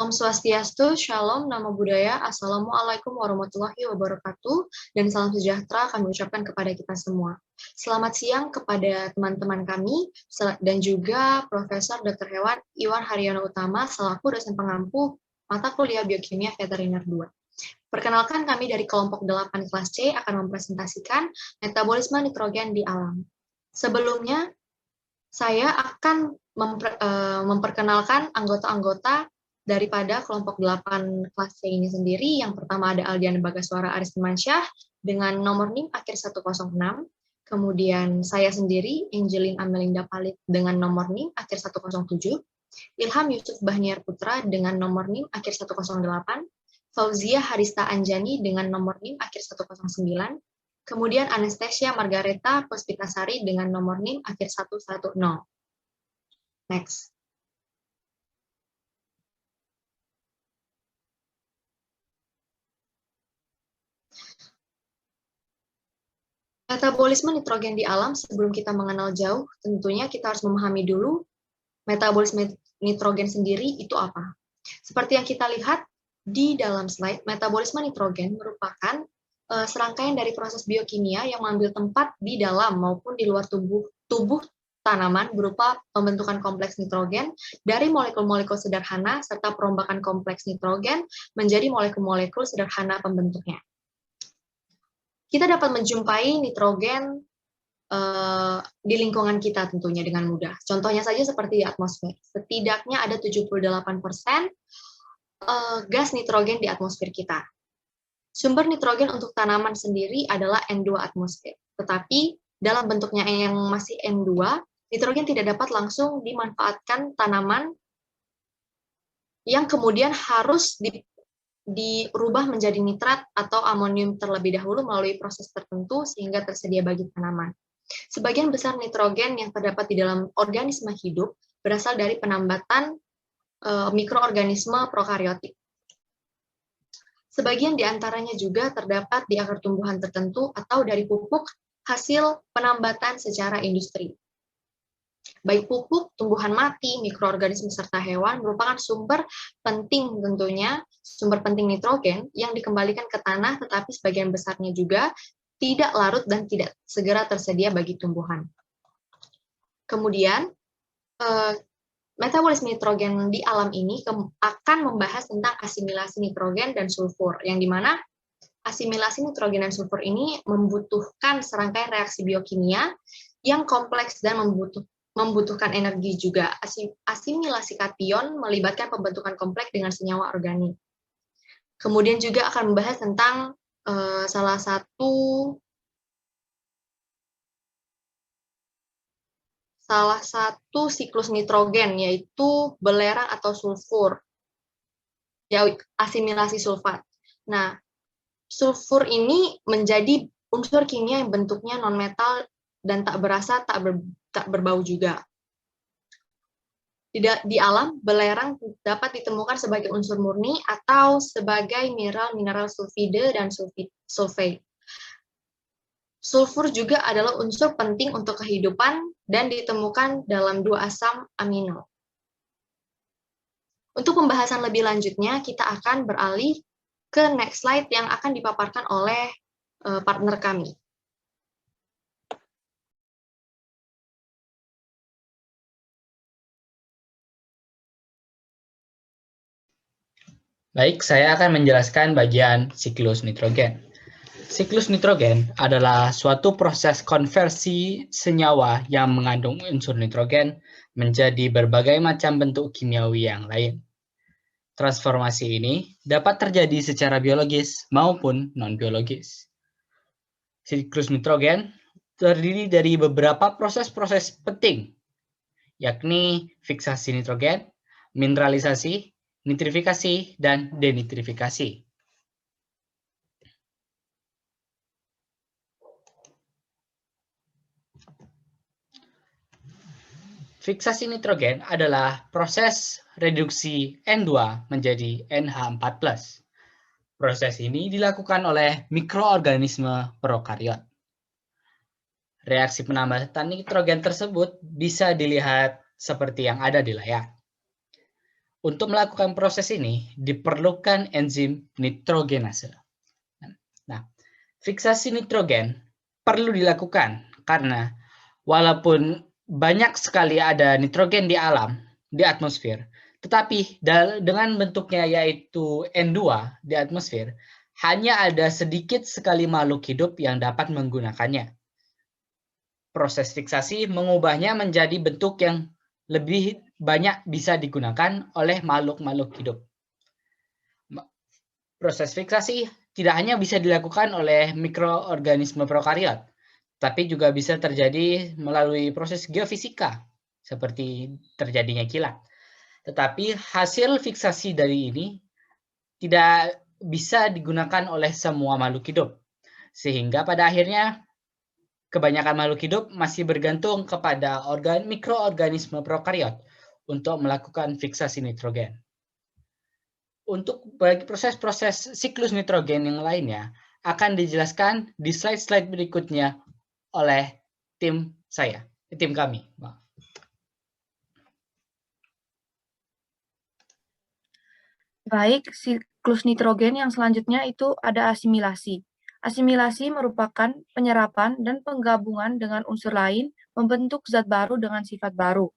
Om Swastiastu, Shalom, Namo Buddhaya, Assalamualaikum warahmatullahi wabarakatuh, dan salam sejahtera kami ucapkan kepada kita semua. Selamat siang kepada teman-teman kami, dan juga Profesor Dr. Hewan Iwan Haryono Utama, selaku dosen pengampu mata kuliah Biokimia Veteriner 2. Perkenalkan, kami dari kelompok 8 kelas C akan mempresentasikan metabolisme nitrogen di alam. Sebelumnya, saya akan memperkenalkan anggota-anggota daripada kelompok 8 kelas C ini sendiri. Yang pertama ada Aldiana Bagaswara Arismansyah dengan nomor NIM akhir 106. Kemudian saya sendiri, Angelin Amelinda Palit dengan nomor NIM akhir 107. Ilham Yusuf Bahniar Putra dengan nomor NIM akhir 108. Fauzia Harista Anjani dengan nomor NIM akhir 109. Kemudian Anastasia Margareta Puspitasari dengan nomor NIM akhir 110. Next. Metabolisme nitrogen di alam, sebelum kita mengenal jauh, tentunya kita harus memahami dulu metabolisme nitrogen sendiri itu apa. Seperti yang kita lihat di dalam slide, metabolisme nitrogen merupakan serangkaian dari proses biokimia yang mengambil tempat di dalam maupun di luar tubuh tanaman berupa pembentukan kompleks nitrogen dari molekul-molekul sederhana serta perombakan kompleks nitrogen menjadi molekul-molekul sederhana pembentuknya. Kita dapat menjumpai nitrogen di lingkungan kita tentunya dengan mudah. Contohnya saja seperti di atmosfer. Setidaknya ada 78% gas nitrogen di atmosfer kita. Sumber nitrogen untuk tanaman sendiri adalah N2 atmosfer. Tetapi dalam bentuknya yang masih N2, nitrogen tidak dapat langsung dimanfaatkan tanaman yang kemudian harus dirubah menjadi nitrat atau amonium terlebih dahulu melalui proses tertentu sehingga tersedia bagi tanaman. Sebagian besar nitrogen yang terdapat di dalam organisme hidup berasal dari penambatan mikroorganisme prokariotik. Sebagian di antaranya juga terdapat di akar tumbuhan tertentu atau dari pupuk hasil penambatan secara industri. Baik pupuk, tumbuhan mati, mikroorganisme, serta hewan merupakan sumber penting tentunya, sumber penting nitrogen yang dikembalikan ke tanah, tetapi sebagian besarnya juga tidak larut dan tidak segera tersedia bagi tumbuhan. Kemudian, metabolisme nitrogen di alam ini akan membahas tentang asimilasi nitrogen dan sulfur, yang dimana asimilasi nitrogen dan sulfur ini membutuhkan serangkaian reaksi biokimia yang kompleks dan membutuhkan energi juga. Asimilasi kation melibatkan pembentukan kompleks dengan senyawa organik. Kemudian juga akan membahas tentang salah satu siklus nitrogen, yaitu belerang atau sulfur, ya, asimilasi sulfat. Nah, sulfur ini menjadi unsur kimia yang bentuknya non-metal dan tak berasa, tak berbau juga. Di alam, belerang dapat ditemukan sebagai unsur murni atau sebagai mineral sulfide dan sulfate. Sulfur juga adalah unsur penting untuk kehidupan dan ditemukan dalam 2 asam amino. Untuk pembahasan lebih lanjutnya, kita akan beralih ke next slide yang akan dipaparkan oleh partner kami. Baik, saya akan menjelaskan bagian siklus nitrogen. Siklus nitrogen adalah suatu proses konversi senyawa yang mengandung unsur nitrogen menjadi berbagai macam bentuk kimiawi yang lain. Transformasi ini dapat terjadi secara biologis maupun non-biologis. Siklus nitrogen terdiri dari beberapa proses-proses penting, yakni fiksasi nitrogen, mineralisasi, nitrifikasi, dan denitrifikasi. Fiksasi nitrogen adalah proses reduksi N2 menjadi NH4+. Proses ini dilakukan oleh mikroorganisme prokariot. Reaksi penambatan nitrogen tersebut bisa dilihat seperti yang ada di layar. Untuk melakukan proses ini diperlukan enzim nitrogenase. Nah, fiksasi nitrogen perlu dilakukan karena walaupun banyak sekali ada nitrogen di alam, di atmosfer, tetapi dengan bentuknya yaitu N2 di atmosfer, hanya ada sedikit sekali makhluk hidup yang dapat menggunakannya. Proses fiksasi mengubahnya menjadi bentuk yang lebih banyak bisa digunakan oleh makhluk-makhluk hidup. Proses fiksasi tidak hanya bisa dilakukan oleh mikroorganisme prokariot, tapi juga bisa terjadi melalui proses geofisika, seperti terjadinya kilat. Tetapi hasil fiksasi dari ini tidak bisa digunakan oleh semua makhluk hidup, sehingga pada akhirnya kebanyakan makhluk hidup masih bergantung kepada mikroorganisme prokariot untuk melakukan fiksasi nitrogen. Untuk bagi proses-proses siklus nitrogen yang lainnya akan dijelaskan di slide-slide berikutnya oleh tim kami. Baik, siklus nitrogen yang selanjutnya itu ada asimilasi. Asimilasi merupakan penyerapan dan penggabungan dengan unsur lain membentuk zat baru dengan sifat baru.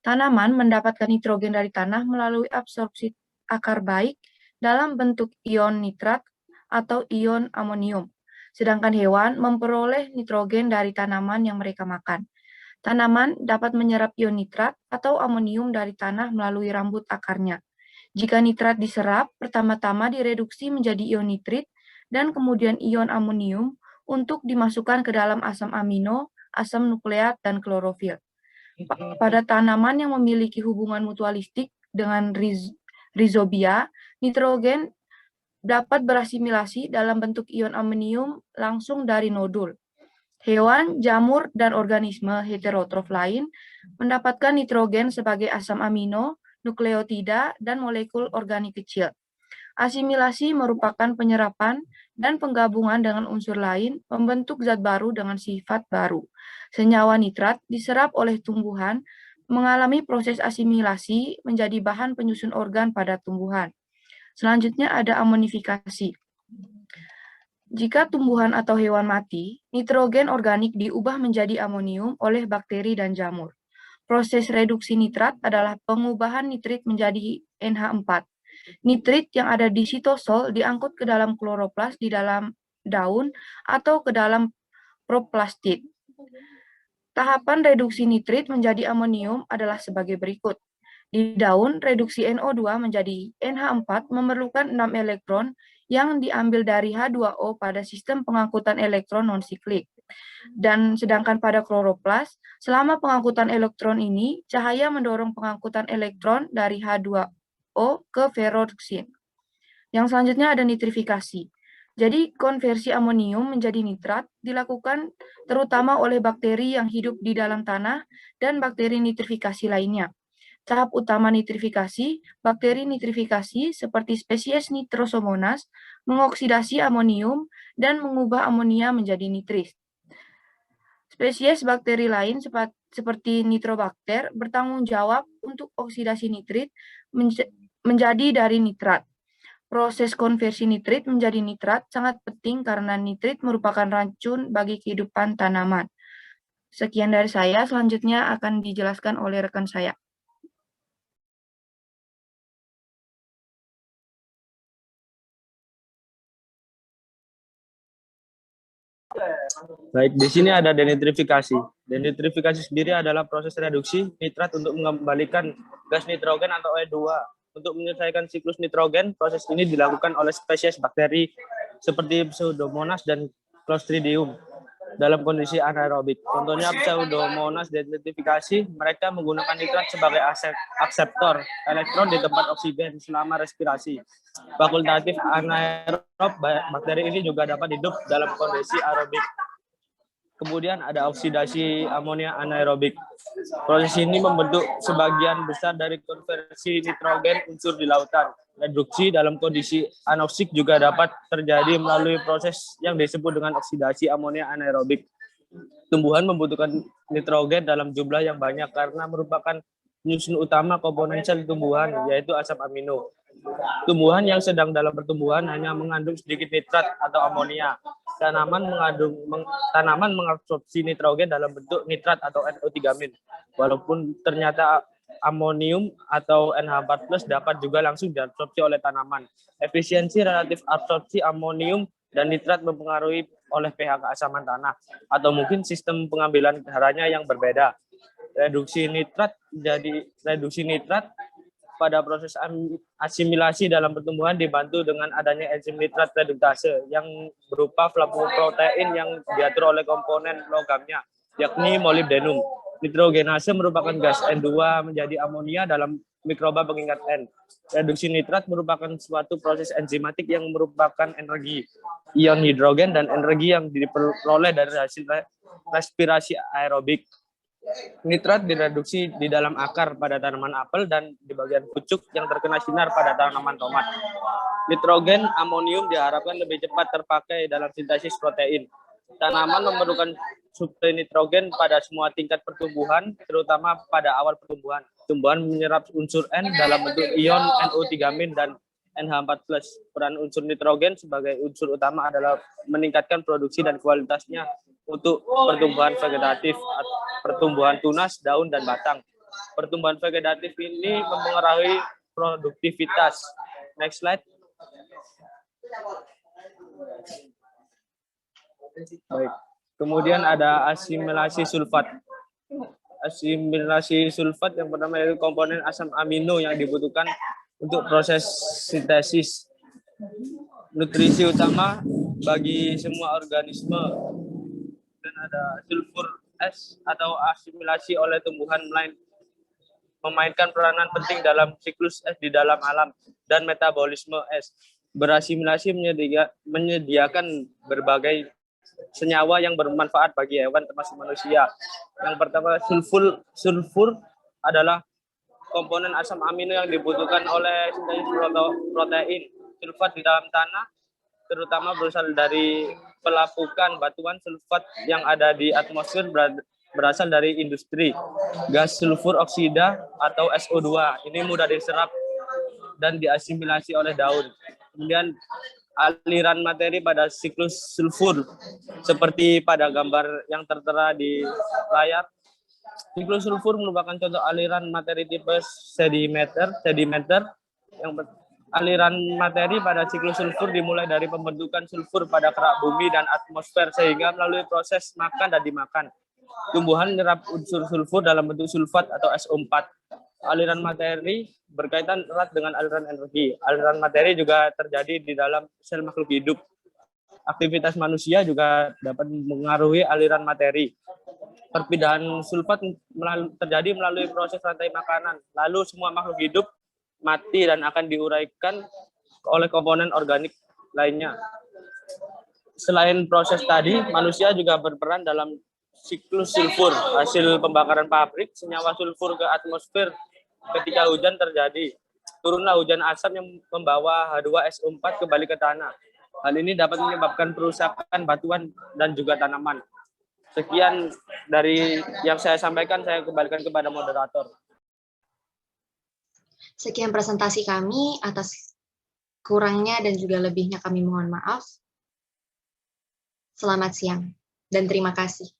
Tanaman mendapatkan nitrogen dari tanah melalui absorpsi akar baik dalam bentuk ion nitrat atau ion amonium. Sedangkan hewan memperoleh nitrogen dari tanaman yang mereka makan. Tanaman dapat menyerap ion nitrat atau amonium dari tanah melalui rambut akarnya. Jika nitrat diserap, pertama-tama direduksi menjadi ion nitrit dan kemudian ion amonium untuk dimasukkan ke dalam asam amino, asam nukleat, dan klorofil. Pada tanaman yang memiliki hubungan mutualistik dengan rhizobia, nitrogen dapat berasimilasi dalam bentuk ion amonium langsung dari nodul. Hewan, jamur, dan organisme heterotrof lain mendapatkan nitrogen sebagai asam amino, nukleotida, dan molekul organik kecil. Asimilasi merupakan penyerapan dan penggabungan dengan unsur lain membentuk zat baru dengan sifat baru. Senyawa nitrat diserap oleh tumbuhan mengalami proses asimilasi menjadi bahan penyusun organ pada tumbuhan. Selanjutnya ada amonifikasi. Jika tumbuhan atau hewan mati, nitrogen organik diubah menjadi amonium oleh bakteri dan jamur. Proses reduksi nitrat adalah pengubahan nitrit menjadi NH4. Nitrit yang ada di sitosol diangkut ke dalam kloroplas di dalam daun atau ke dalam proplastid. Tahapan reduksi nitrit menjadi amonium adalah sebagai berikut. Di daun, reduksi NO2 menjadi NH4 memerlukan 6 elektron yang diambil dari H2O pada sistem pengangkutan elektron non-siklik. Dan sedangkan pada kloroplas, selama pengangkutan elektron ini, cahaya mendorong pengangkutan elektron dari H2O ke ferroksin. Yang selanjutnya ada nitrifikasi. Jadi konversi amonium menjadi nitrat dilakukan terutama oleh bakteri yang hidup di dalam tanah dan bakteri nitrifikasi lainnya. Tahap utama nitrifikasi, bakteri nitrifikasi seperti spesies Nitrosomonas mengoksidasi amonium dan mengubah amonia menjadi nitrit. Spesies bakteri lain seperti Nitrobacter bertanggung jawab untuk oksidasi nitrit menjadi dari nitrat. Proses konversi nitrit menjadi nitrat sangat penting karena nitrit merupakan racun bagi kehidupan tanaman. Sekian dari saya, selanjutnya akan dijelaskan oleh rekan saya. Baik, di sini ada denitrifikasi. Denitrifikasi sendiri adalah proses reduksi nitrat untuk mengembalikan gas nitrogen atau O2. Untuk menyelesaikan siklus nitrogen, proses ini dilakukan oleh spesies bakteri seperti Pseudomonas dan Clostridium dalam kondisi anaerobik. Contohnya Pseudomonas denitrifikasi, mereka menggunakan nitrat sebagai akseptor elektron di tempat oksigen selama respirasi. Fakultatif anaerob, bakteri ini juga dapat hidup dalam kondisi aerobik. Kemudian ada oksidasi amonia anaerobik. Proses ini membentuk sebagian besar dari konversi nitrogen unsur di lautan. Reduksi dalam kondisi anoksik juga dapat terjadi melalui proses yang disebut dengan oksidasi amonia anaerobik. Tumbuhan membutuhkan nitrogen dalam jumlah yang banyak karena merupakan penyusun utama komponen sel tumbuhan, yaitu asam amino. Tumbuhan yang sedang dalam pertumbuhan hanya mengandung sedikit nitrat atau amonia. Tanaman mengabsorpsi nitrogen dalam bentuk nitrat atau NO3-. Walaupun ternyata amonium atau NH4+ dapat juga langsung diabsorpsi oleh tanaman. Efisiensi relatif absorpsi amonium dan nitrat mempengaruhi oleh pH keasaman tanah atau mungkin sistem pengambilan darahnya yang berbeda. Reduksi nitrat pada proses asimilasi dalam pertumbuhan dibantu dengan adanya enzim nitrat reduktase yang berupa flavoprotein yang diatur oleh komponen logamnya, yakni molybdenum. Nitrogenase merupakan gas N2 menjadi amonia dalam mikroba pengingat N. Reduksi nitrat merupakan suatu proses enzimatik yang merupakan energi ion hidrogen dan energi yang diperoleh dari hasil respirasi aerobik. Nitrat direduksi di dalam akar pada tanaman apel dan di bagian pucuk yang terkena sinar pada tanaman tomat. Nitrogen amonium diharapkan lebih cepat terpakai dalam sintesis protein. Tanaman memerlukan suplai nitrogen pada semua tingkat pertumbuhan, terutama pada awal pertumbuhan. Tumbuhan menyerap unsur N dalam bentuk ion NO3- dan NH4+. Peran unsur nitrogen sebagai unsur utama adalah meningkatkan produksi dan kualitasnya untuk pertumbuhan vegetatif, pertumbuhan tunas, daun, dan batang. Pertumbuhan vegetatif ini mempengaruhi produktivitas. Next slide. Baik. Kemudian ada asimilasi sulfat. Asimilasi sulfat yang pertama yaitu komponen asam amino yang dibutuhkan untuk proses sintesis. Nutrisi utama bagi semua organisme. Dan ada sulfur S atau asimilasi oleh tumbuhan memainkan peranan penting dalam siklus S di dalam alam dan metabolisme S. Berasimilasi menyediakan berbagai senyawa yang bermanfaat bagi hewan termasuk manusia. Yang pertama sulfur adalah komponen asam amino yang dibutuhkan oleh sintesis protein. Sulfat di dalam tanah terutama berasal dari pelapukan batuan. Sulfat yang ada di atmosfer berasal dari industri. Gas sulfur oksida atau SO2 ini mudah diserap dan diasimilasi oleh daun. Kemudian aliran materi pada siklus sulfur seperti pada gambar yang tertera di layar. Siklus sulfur merupakan contoh aliran materi tipe sedimenter. Aliran materi pada siklus sulfur dimulai dari pembentukan sulfur pada kerak bumi dan atmosfer sehingga melalui proses makan dan dimakan. Tumbuhan menyerap unsur sulfur dalam bentuk sulfat atau SO4. Aliran materi berkaitan erat dengan aliran energi. Aliran materi juga terjadi di dalam sel makhluk hidup. Aktivitas manusia juga dapat mengaruhi aliran materi. Perpindahan sulfat terjadi melalui proses rantai makanan. Lalu semua makhluk hidup mati dan akan diuraikan oleh komponen organik lainnya. Selain proses tadi, manusia juga berperan dalam siklus sulfur. Hasil pembakaran pabrik, senyawa sulfur ke atmosfer ketika hujan terjadi. Turunlah hujan asam yang membawa H2SO4 kembali ke tanah. Hal ini dapat menyebabkan perusakan batuan dan juga tanaman. Sekian dari yang saya sampaikan, saya kembalikan kepada moderator. Sekian presentasi kami, atas kurangnya dan juga lebihnya kami mohon maaf. Selamat siang dan terima kasih.